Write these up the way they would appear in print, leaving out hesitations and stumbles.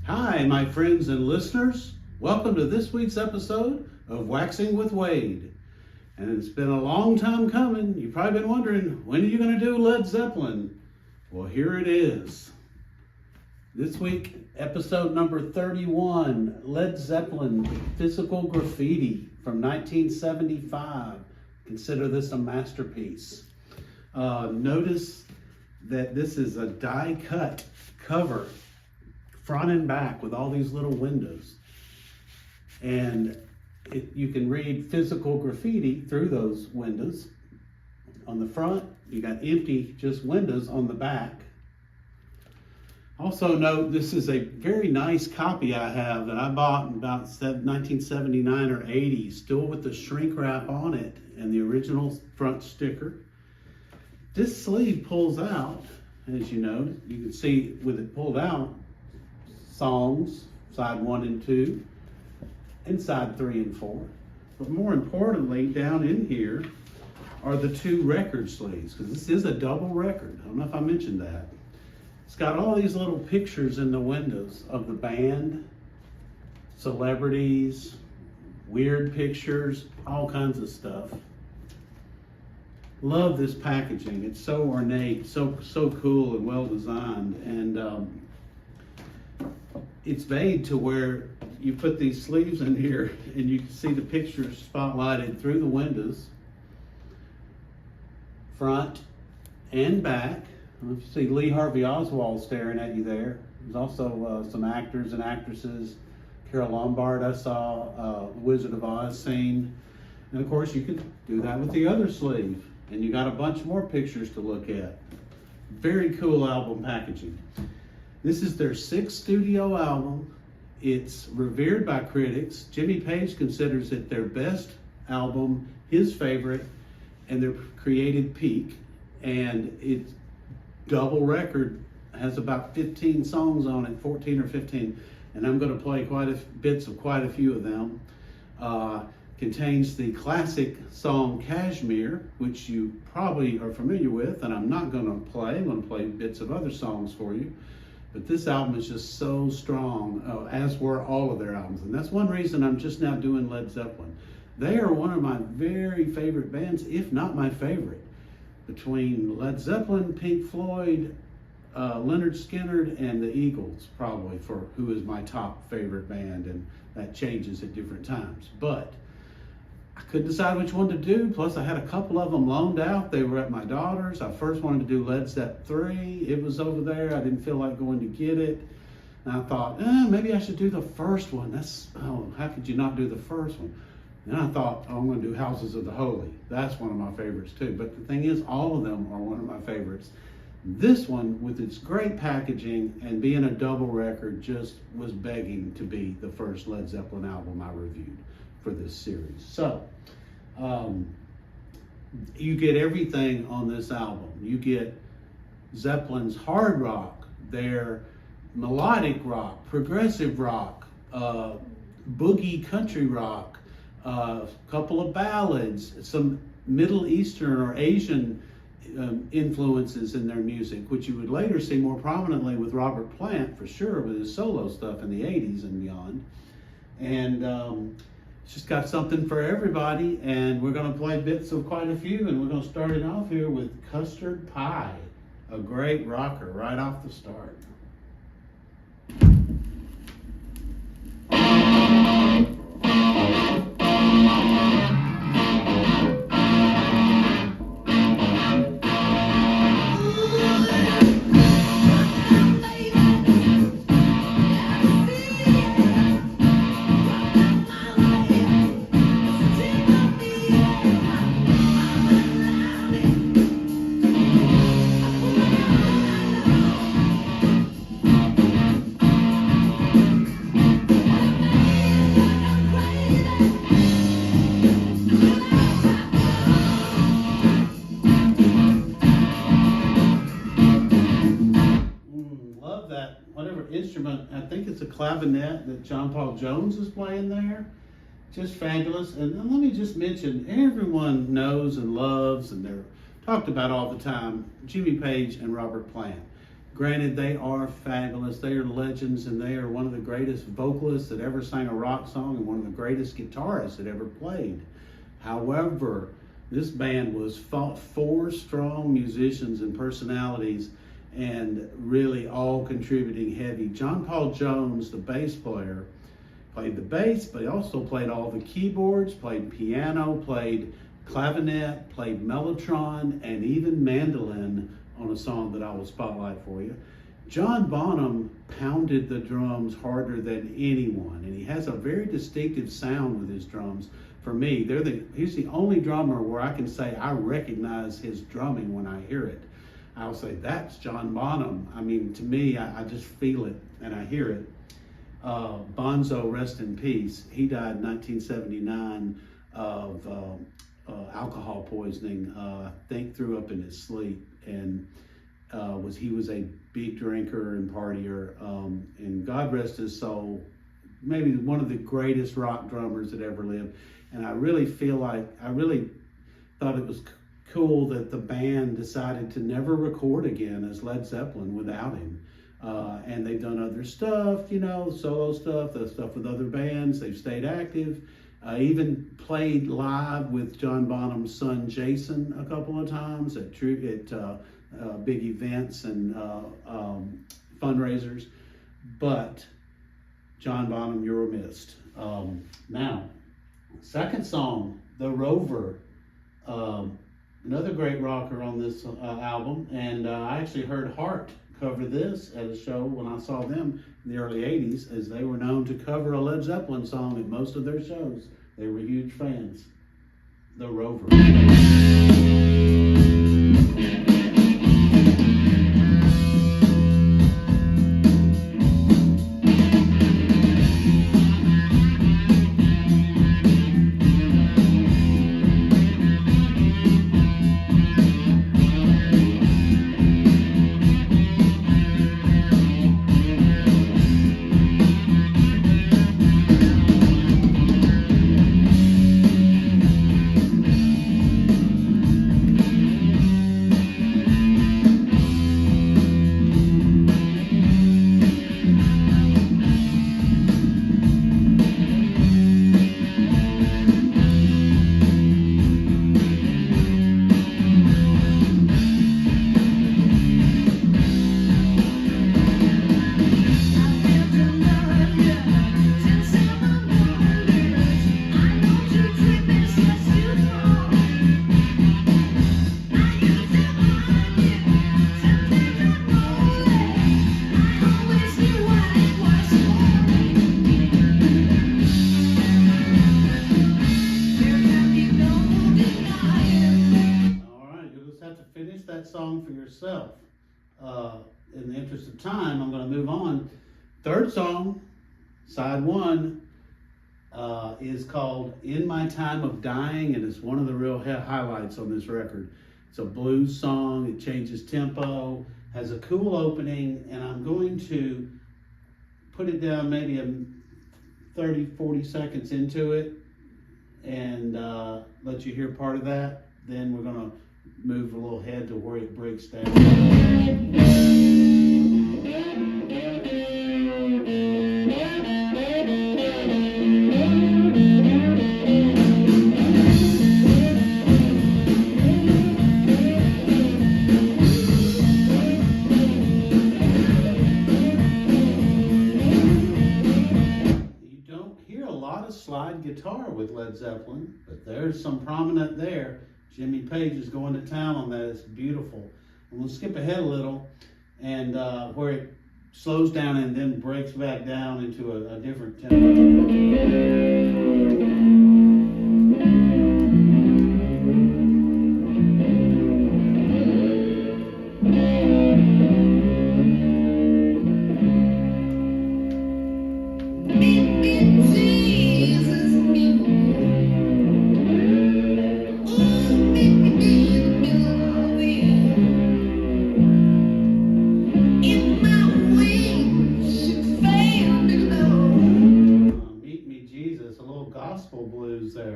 Hi, my friends and listeners. Welcome to this week's episode of Waxing with Wade. And it's been a long time coming. You've probably been wondering, when are you going to do Led Zeppelin? Well, here it is. This week, episode number 31, Led Zeppelin, Physical Graffiti from 1975. Consider this a masterpiece. Notice that this is a die-cut cover, front and back, with all these little windows. And you can read physical graffiti through those windows. On the front, you got empty, just windows on the back. Also note, this is a very nice copy I have that I bought in about 1979 or 80, still with the shrink wrap on it and the original front sticker. This sleeve pulls out, as you know. You can see with it pulled out, songs, side 1 and 2, and side 3 and 4. But more importantly, down in here are the 2 record sleeves, because this is a double record. I don't know if I mentioned that. It's got all these little pictures in the windows of the band, celebrities, weird pictures, all kinds of stuff. Love this packaging. It's so ornate, so cool and well designed. And it's made to where you put these sleeves in here and you can see the pictures spotlighted through the windows, front and back. I don't know if you see Lee Harvey Oswald staring at you there. There's also some actors and actresses. Carol Lombard I saw, Wizard of Oz scene. And of course you can do that with the other sleeve. And you got a bunch more pictures to look at. Very cool album packaging. This is their 6th studio album. It's revered by critics. Jimmy Page considers it their best album, his favorite, and their creative peak. And it's double record, has about 15 songs on it, 14 or 15. And I'm going to play bits of quite a few of them. Contains the classic song Kashmir, which you probably are familiar with, and I'm not going to play. I'm going to play bits of other songs for you. But this album is just so strong, as were all of their albums. And that's one reason I'm just now doing Led Zeppelin. They are one of my very favorite bands, if not my favorite. Between Led Zeppelin, Pink Floyd, Leonard Skinner, and the Eagles, probably, for who is my top favorite band. And that changes at different times. But I couldn't decide which one to do. Plus, I had a couple of them loaned out. They were at my daughter's. I first wanted to do Led Zepp 3. It was over there. I didn't feel like going to get it. And I thought, maybe I should do the first one. How could you not do the first one? And I thought, I'm going to do Houses of the Holy. That's one of my favorites too. But the thing is, all of them are one of my favorites. This one, with its great packaging and being a double record, just was begging to be the first Led Zeppelin album I reviewed for this series. So, you get everything on this album. You get Zeppelin's hard rock, their melodic rock, progressive rock, boogie country rock, a couple of ballads, some Middle Eastern or Asian influences in their music, which you would later see more prominently with Robert Plant, for sure, with his solo stuff in the 80s and beyond. And it's just got something for everybody, and we're going to play bits of quite a few, and we're going to start it off here with Custard Pie, a great rocker right off the start. Instrument, I think it's a clavinet that John Paul Jones is playing there. Just fabulous. And let me just mention, everyone knows and loves, and they're talked about all the time, Jimmy Page and Robert Plant. Granted, they are fabulous. They are legends, and they are one of the greatest vocalists that ever sang a rock song and one of the greatest guitarists that ever played. However, this band was four strong musicians and personalities, and really all contributing heavy. John Paul Jones, the bass player, played the bass, but he also played all the keyboards, played piano, played clavinet, played mellotron, and even mandolin on a song that I will spotlight for you. John Bonham pounded the drums harder than anyone, and he has a very distinctive sound with his drums. For me, he's the only drummer where I can say I recognize his drumming when I hear it. I'll say, that's John Bonham. I mean, to me, I just feel it and I hear it. Bonzo, rest in peace. He died in 1979 of alcohol poisoning. I think threw up in his sleep, and he was a big drinker and partier. And God rest his soul. Maybe one of the greatest rock drummers that ever lived. And I really thought it was cool that the band decided to never record again as Led Zeppelin without him. And they've done other stuff, solo stuff, the stuff with other bands. They've stayed active. Even played live with John Bonham's son Jason a couple of times at big events and fundraisers. But John Bonham, you're missed. Now, second song, The Rover. Another great rocker on this album, and I actually heard Heart cover this at a show when I saw them in the early 80s, as they were known to cover a Led Zeppelin song at most of their shows. They were huge fans. The Rover. Song for yourself. In the interest of time, I'm going to move on. Third song, side one, is called In My Time of Dying, and it's one of the real highlights on this record. It's a blues song. It changes tempo, has a cool opening, and I'm going to put it down maybe 30-40 seconds into it and let you hear part of that. Then we're going to move a little head to where it breaks down. You don't hear a lot of slide guitar with Led Zeppelin, but there's some prominent there. Jimmy Page is going to town on that. It's beautiful. And we'll skip ahead a little, and where it slows down and then breaks back down into a different tempo. Gospel blues there.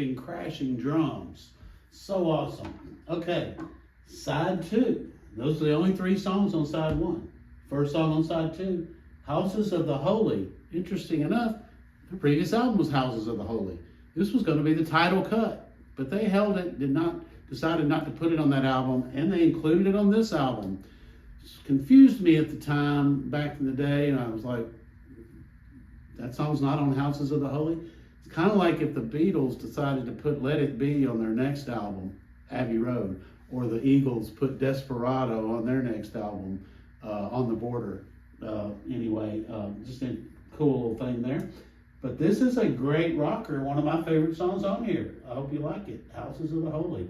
pounding, crashing drums. So awesome. Okay, side two. Those are the only 3 songs on side one. First song on side two, Houses of the Holy. Interesting enough, the previous album was Houses of the Holy. This was going to be the title cut, but they held it, decided not to put it on that album, and they included it on this album. It confused me at the time, back in the day, and I was like, that song's not on Houses of the Holy. It's kind of like if the Beatles decided to put Let It Be on their next album, Abbey Road, or the Eagles put Desperado on their next album, On the Border. Anyway, just a cool little thing there. But this is a great rocker, one of my favorite songs on here. I hope you like it, Houses of the Holy.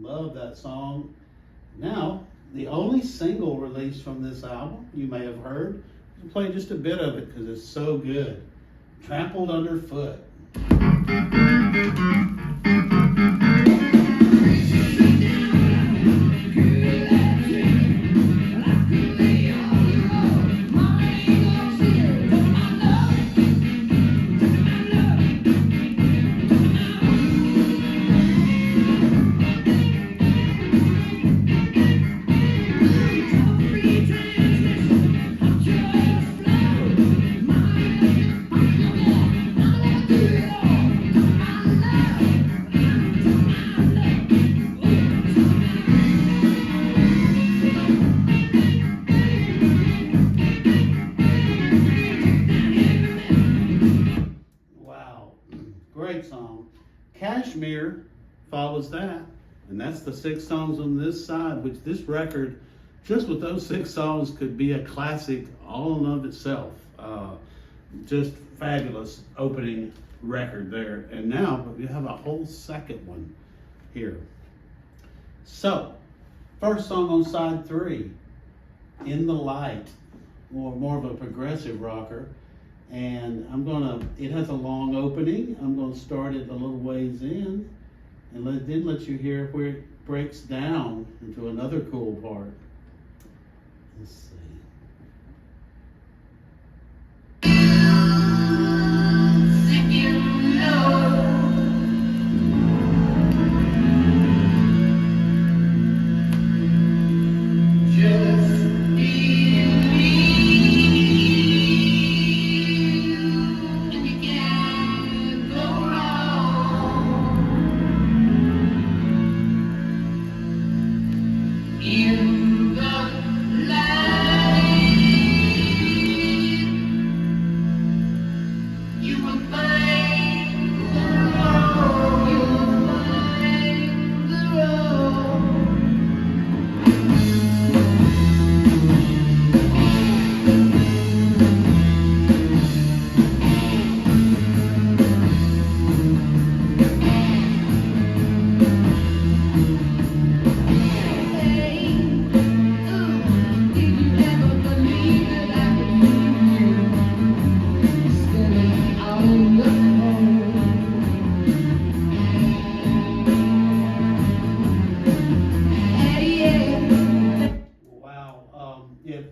Love that song. Now, the only single released from this album you may have heard, I'll play just a bit of it because it's so good. Trampled Underfoot. Great song. Kashmir follows that, and that's the 6 songs on this side, which this record, just with those 6 songs, could be a classic all in of itself. Just fabulous opening record there. And now we have a whole second one here. So, first song on side 3, In the Light, or more of a progressive rocker. And it has a long opening. I'm gonna start it a little ways in and then let you hear where it breaks down into another cool part. Let's see.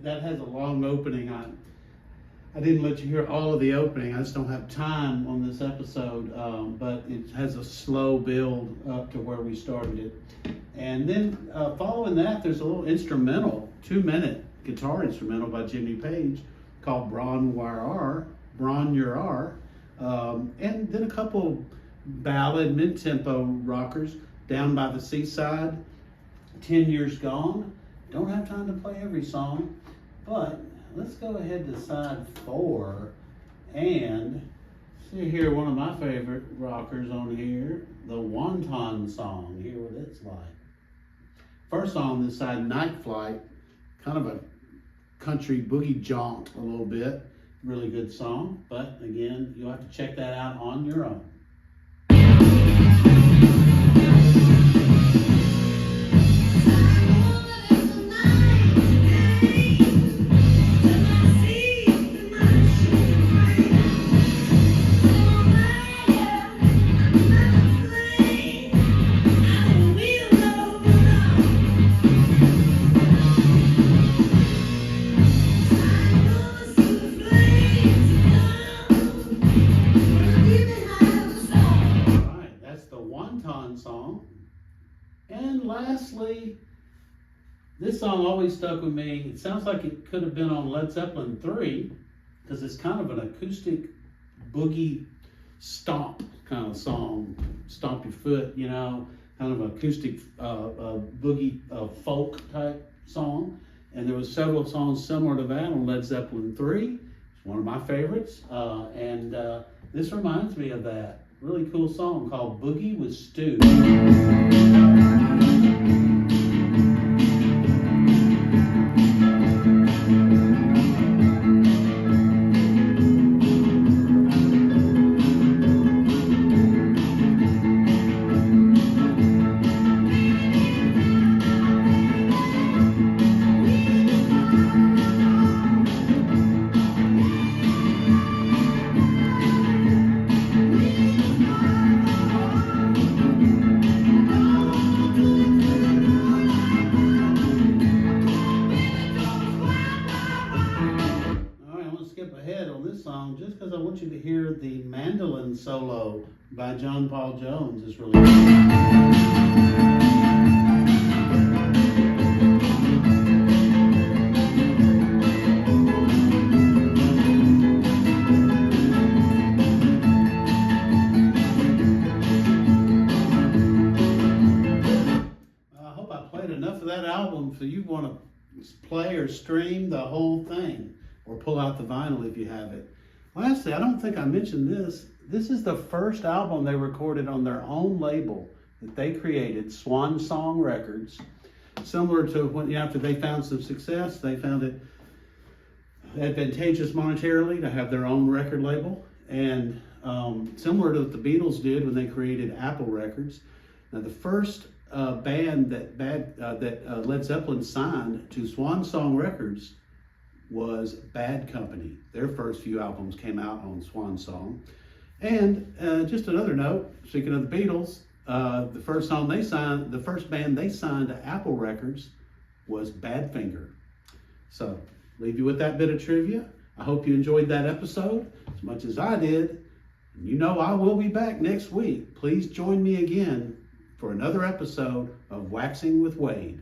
That has a long opening. I didn't let you hear all of the opening. I just don't have time on this episode, but it has a slow build up to where we started it. And then following that, there's a little instrumental, 2-minute guitar instrumental by Jimmy Page called Bron Your R. And then a couple ballad, mid-tempo rockers, Down by the Seaside, 10 Years Gone. Don't have time to play every song, but let's go ahead to side 4 and see here one of my favorite rockers on here, the Wonton Song. Hear what it's like. First song on this side, Night Flight, kind of a country boogie jaunt a little bit. Really good song, but again, you'll have to check that out on your own. Song. And lastly, this song always stuck with me. It sounds like it could have been on Led Zeppelin 3 because it's kind of an acoustic boogie stomp kind of song. Stomp your foot, you know, kind of acoustic boogie folk type song. And there was several songs similar to that on Led Zeppelin 3. It's one of my favorites. And this reminds me of that. Really cool song called Boogie with Stu. Song just because I want you to hear the mandolin solo by John Paul Jones. It's really good. I hope I played enough of that album so you want to play or stream the whole thing or pull out the vinyl if you have it. Lastly, I don't think I mentioned this. This is the first album they recorded on their own label that they created, Swan Song Records. Similar to when after they found some success, they found it advantageous monetarily to have their own record label. And similar to what the Beatles did when they created Apple Records. Now, the first band that Led Zeppelin signed to Swan Song Records was Bad Company. Their first few albums came out on Swan Song. And just another note, speaking of the Beatles, the first band they signed to Apple Records was Badfinger. So, leave you with that bit of trivia. I hope you enjoyed that episode as much as I did. You know I will be back next week. Please join me again for another episode of Waxing with Wade.